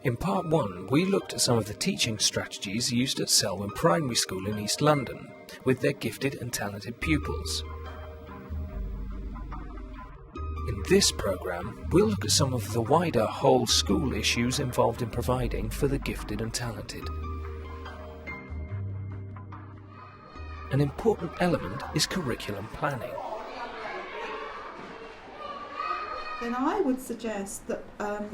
In part 1, we looked at some of the teaching strategies used at Selwyn Primary School in East London, with their gifted and talented pupils. In this programme, we'll look at some of the wider whole school issues involved in providing for the gifted and talented. An important element is curriculum planning. Then I would suggest that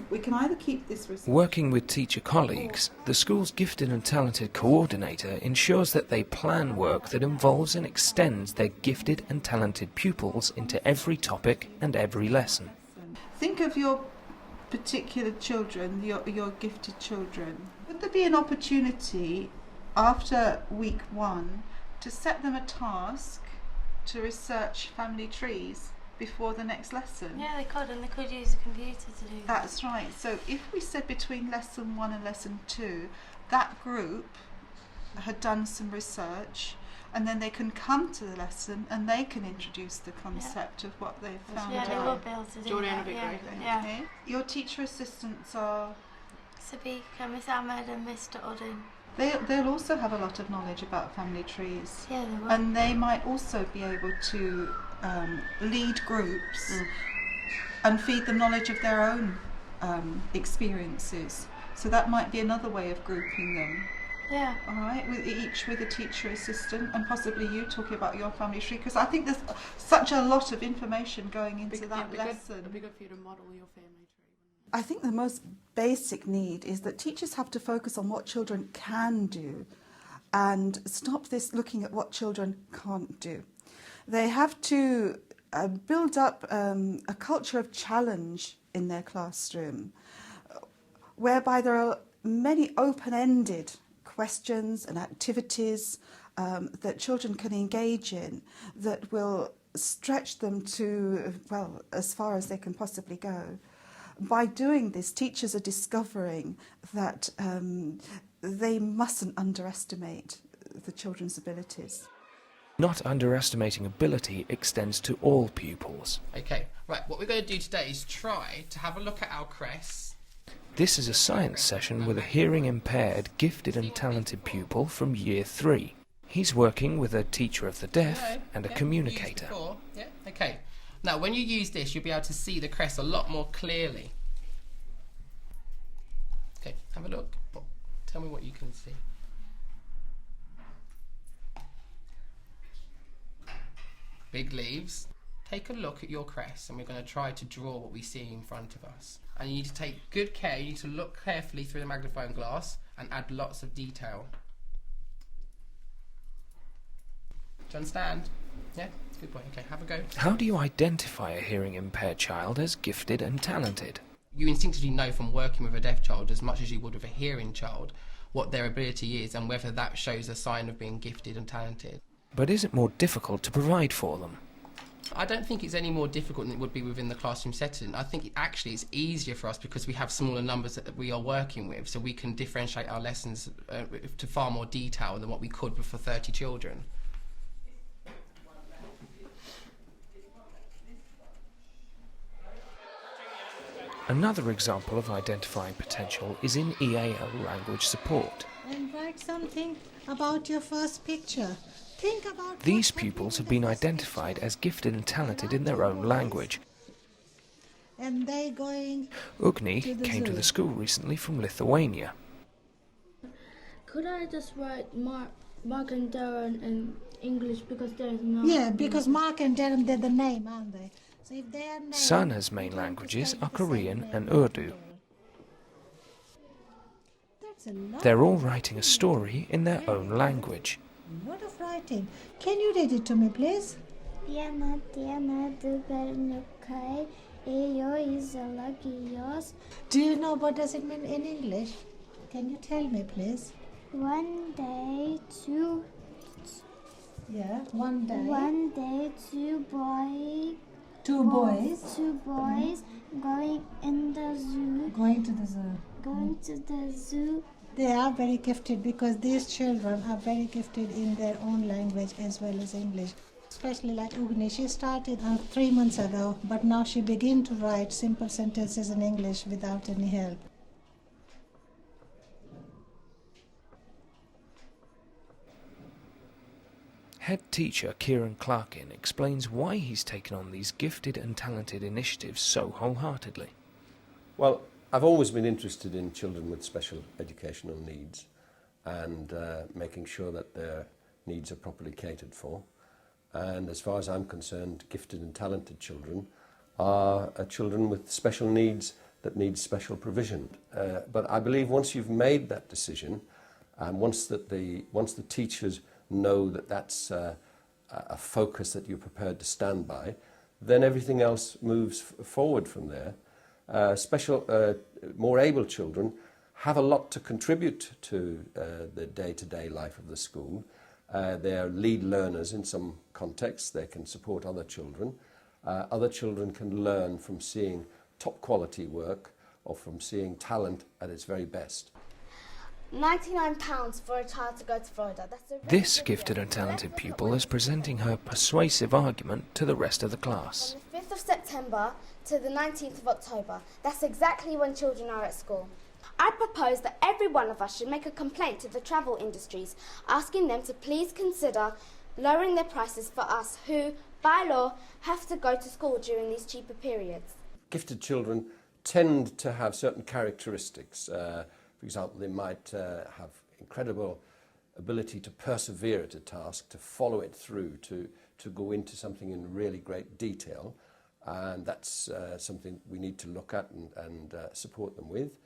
we can either keep this research... Working with teacher colleagues, the school's gifted and talented coordinator ensures that they plan work that involves and extends their gifted and talented pupils into every topic and every lesson. Think of your particular children, your gifted children. Would there be an opportunity after week 1 to set them a task to research family trees before the next lesson? Yeah, they could, and they could use a computer to do that. That's right. So if we said between lesson 1 and lesson 2, that group had done some research, and then they can come to the lesson and they can introduce the concept of what they've found out. Yeah, they will be able to do Jordan, that. would be great. Yeah. Okay. Your teacher assistants are... Sabika, Miss Ahmed and Mr. Uddin. They'll also have a lot of knowledge about family trees. Yeah, they will. And they might also be able to lead groups and feed them knowledge of their own experiences. So that might be another way of grouping them. Yeah. All right, each with a teacher assistant, and possibly you talking about your family tree, because I think there's such a lot of information going into that lesson. It'd be good for you to model your family tree. I think the most basic need is that teachers have to focus on what children can do and stop this looking at what children can't do. They have to build up a culture of challenge in their classroom, whereby there are many open-ended questions and activities that children can engage in that will stretch them to, well, as far as they can possibly go. By doing this, teachers are discovering that they mustn't underestimate the children's abilities. Not underestimating ability extends to all pupils. Okay, right, what we're going to do today is try to have a look at our crests. This is a science session with a hearing-impaired, gifted and talented pupil from Year 3. He's working with a teacher of the deaf and a communicator. Yeah, okay. Now, when you use this, you'll be able to see the crest a lot more clearly. Okay, have a look. Tell me what you can see. Big leaves. Take a look at your crest, and we're going to try to draw what we see in front of us. And you need to take good care. You need to look carefully through the magnifying glass and add lots of detail. Do you understand? Yeah? Good point. Okay, have a go. How do you identify a hearing-impaired child as gifted and talented? You instinctively know from working with a deaf child as much as you would with a hearing child what their ability is and whether that shows a sign of being gifted and talented. But is it more difficult to provide for them? I don't think it's any more difficult than it would be within the classroom setting. I think actually it's easier for us because we have smaller numbers that we are working with, so we can differentiate our lessons to far more detail than what we could for 30 children. Another example of identifying potential is in EAL language support. And write something about your first picture. Think about These pupils have been identified as gifted and talented in their own language. And they going Ugni came to the school recently from Lithuania. Could I just write Mark and Darren in English because there's no... Yeah, because Mark and Darren, they're the name, aren't they? So if they are named, Sana's main languages are Korean and Urdu. That's a lot. They're all writing a story in their own language. A lot of writing. Can you read it to me, please? Diana, Dubernukai, Eyo Izalagios. Do you know what does it mean in English? Can you tell me, please? One day, two boys going in the zoo. Going to the zoo. Going to the zoo. They are very gifted because these children are very gifted in their own language as well as English. Especially like Ugni, she started 3 months ago, but now she began to write simple sentences in English without any help. Head teacher Kieran Clarkin explains why he's taken on these gifted and talented initiatives so wholeheartedly. Well, I've always been interested in children with special educational needs and making sure that their needs are properly catered for. And as far as I'm concerned, gifted and talented children are children with special needs that need special provision. But I believe once you've made that decision, and once the teachers know that that's a focus that you're prepared to stand by, then everything else moves forward from there. More able children have a lot to contribute to the day-to-day life of the school. They're lead learners in some contexts. They can support other children. Other children can learn from seeing top quality work or from seeing talent at its very best. £99 for a child to go to Florida. That's a This gifted and talented pupil is presenting her persuasive argument to the rest of the class. From the 5th of September to the 19th of October. That's exactly when children are at school. I propose that every one of us should make a complaint to the travel industries, asking them to please consider lowering their prices for us who, by law, have to go to school during these cheaper periods. Gifted children tend to have certain characteristics. For example, they might have incredible ability to persevere at a task, to follow it through, to go into something in really great detail. And that's something we need to look at and support them with.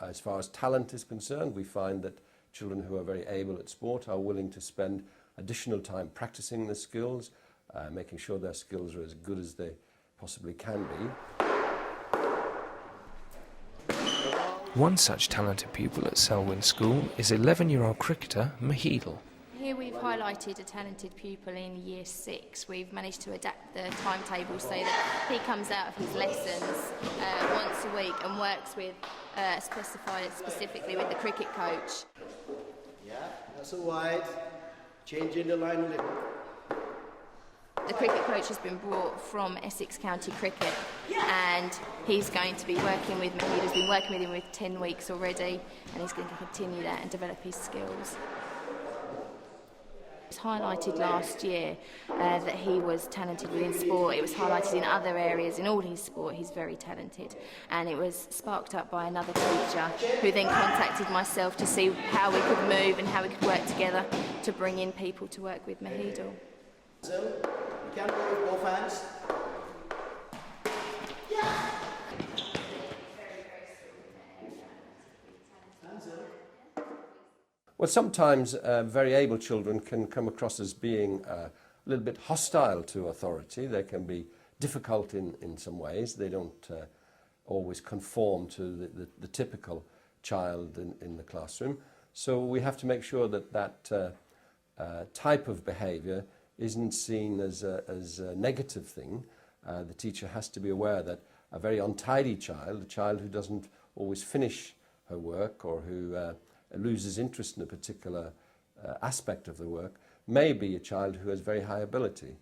As far as talent is concerned, we find that children who are very able at sport are willing to spend additional time practicing the skills, making sure their skills are as good as they possibly can be. One such talented pupil at Selwyn School is 11-year-old cricketer Mahidal. Here we've highlighted a talented pupil in Year 6. We've managed to adapt the timetable so that he comes out of his lessons once a week and works with, specifically with the cricket coach. Yeah, that's all right. Changing the line a little. The cricket coach has been brought from Essex County Cricket and he's going to be working with Mahidal. He's been working with him for 10 weeks already and he's going to continue that and develop his skills. It was highlighted last year that he was talented within sport. It was highlighted in other areas. In all his sport, he's very talented. And it was sparked up by another teacher who then contacted myself to see how we could move and how we could work together to bring in people to work with Mahidal. You can go with both hands. Well, sometimes very able children can come across as being a little bit hostile to authority. They can be difficult in some ways. They don't always conform to the typical child in the classroom. So we have to make sure that that type of behaviour isn't seen as a negative thing. The teacher has to be aware that a very untidy child, a child who doesn't always finish her work or who loses interest in a particular aspect of the work, may be a child who has very high ability.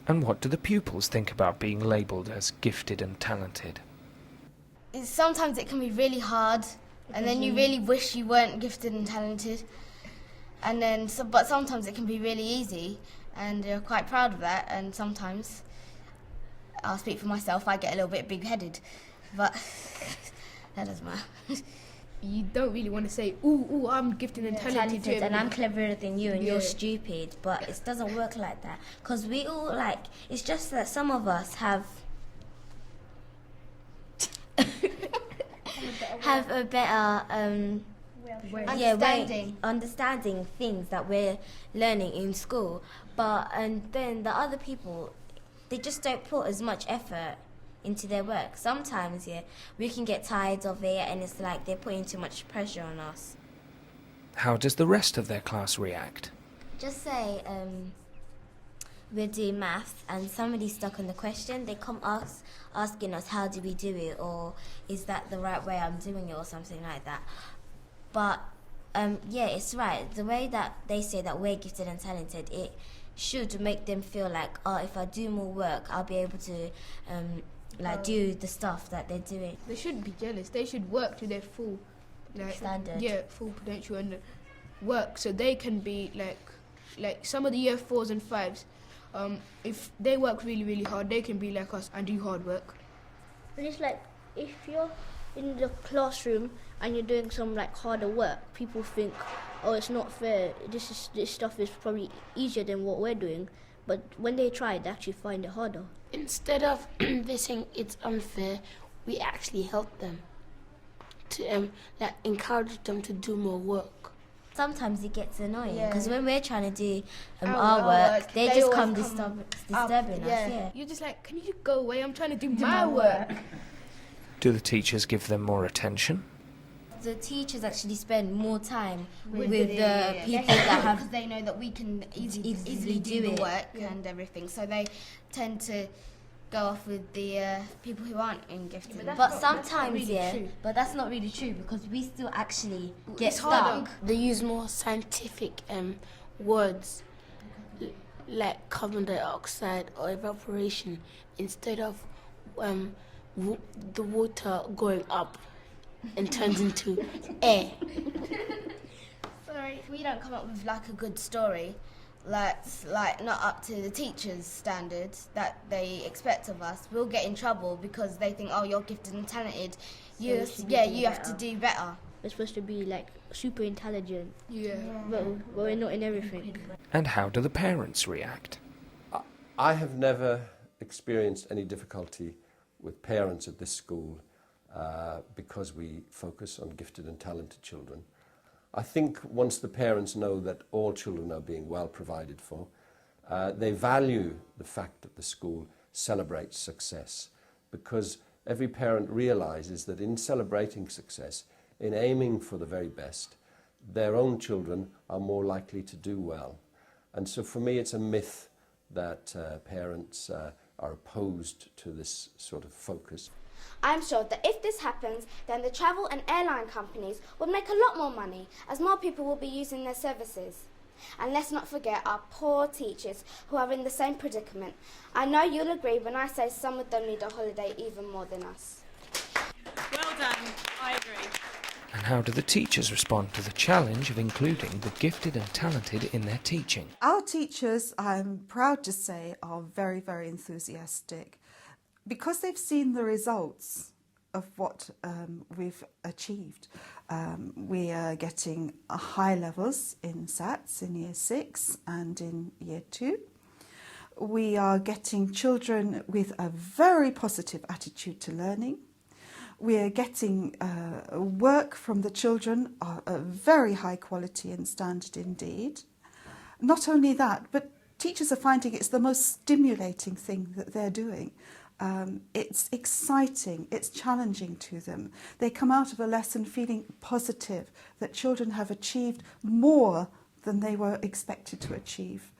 And what do the pupils think about being labelled as gifted and talented? Sometimes it can be really hard and then you really wish you weren't gifted and talented. And then, but sometimes it can be really easy and you're quite proud of that, and sometimes, I'll speak for myself, I get a little bit big-headed, but that doesn't matter. You don't really want to say, ooh, I'm gifted and talented and I'm cleverer than you and you're stupid, but it doesn't work like that, because we all it's just that some of us have a better understanding things that we're learning in school, and then the other people, they just don't put as much effort into their work. Sometimes, we can get tired of it and it's like they're putting too much pressure on us. How does the rest of their class react? Just say we're doing maths and somebody's stuck on the question, they come asking us how do we do it, or is that the right way I'm doing it, or something like that. But it's right. The way that they say that we're gifted and talented, it should make them feel like, if I do more work, I'll be able to do the stuff that they're doing. They shouldn't be jealous. They should work to their full standard. Yeah, full potential and work so they can be like some of the year 4s and 5s, if they work really, really hard, they can be like us and do hard work. And it's like, if you're in the classroom and you're doing some like harder work, people think, oh, it's not fair, this stuff is probably easier than what we're doing. But when they try, they actually find it harder. Instead of they saying it's unfair, we actually help them to like encourage them to do more work. Sometimes it gets annoying because when we're trying to do Our our work, they just come always disturbing us. Yeah. You're just like, can you just go away? I'm trying to do my work. Do the teachers give them more attention? The teachers actually spend more time with the people that have because they know that we can easily do the work and everything, so they tend to go off with the people who aren't in gifted. But sometimes, but that's not really true because we still actually get stuck. They use more scientific words like carbon dioxide or evaporation instead of the water going up and turns into air. Sorry, if we don't come up with like a good story, that's like not up to the teachers' standards that they expect of us, we'll get in trouble because they think, oh, you're gifted and talented, you have to do better. We're supposed to be like super intelligent. Yeah. But we're not in everything. And how do the parents react? I have never experienced any difficulty with parents at this school because we focus on gifted and talented children. I think once the parents know that all children are being well provided for, they value the fact that the school celebrates success, because every parent realizes that in celebrating success, in aiming for the very best, their own children are more likely to do well. And so for me it's a myth that parents are opposed to this sort of focus. I'm sure that if this happens, then the travel and airline companies would make a lot more money, as more people will be using their services. And let's not forget our poor teachers who are in the same predicament. I know you'll agree when I say some of them need a holiday even more than us. Well done, I agree. And how do the teachers respond to the challenge of including the gifted and talented in their teaching? Our teachers, I'm proud to say, are very, very enthusiastic because they've seen the results of what we've achieved. We are getting high levels in SATs in Year 6 and in Year 2. We are getting children with a very positive attitude to learning. We are getting work from the children of very high quality and standard indeed. Not only that, but teachers are finding it's the most stimulating thing that they're doing. It's exciting, it's challenging to them. They come out of a lesson feeling positive that children have achieved more than they were expected to achieve.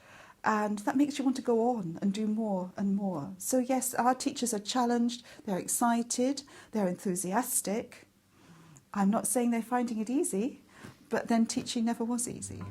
And that makes you want to go on and do more and more. So yes, our teachers are challenged, they're excited, they're enthusiastic. I'm not saying they're finding it easy, but then teaching never was easy.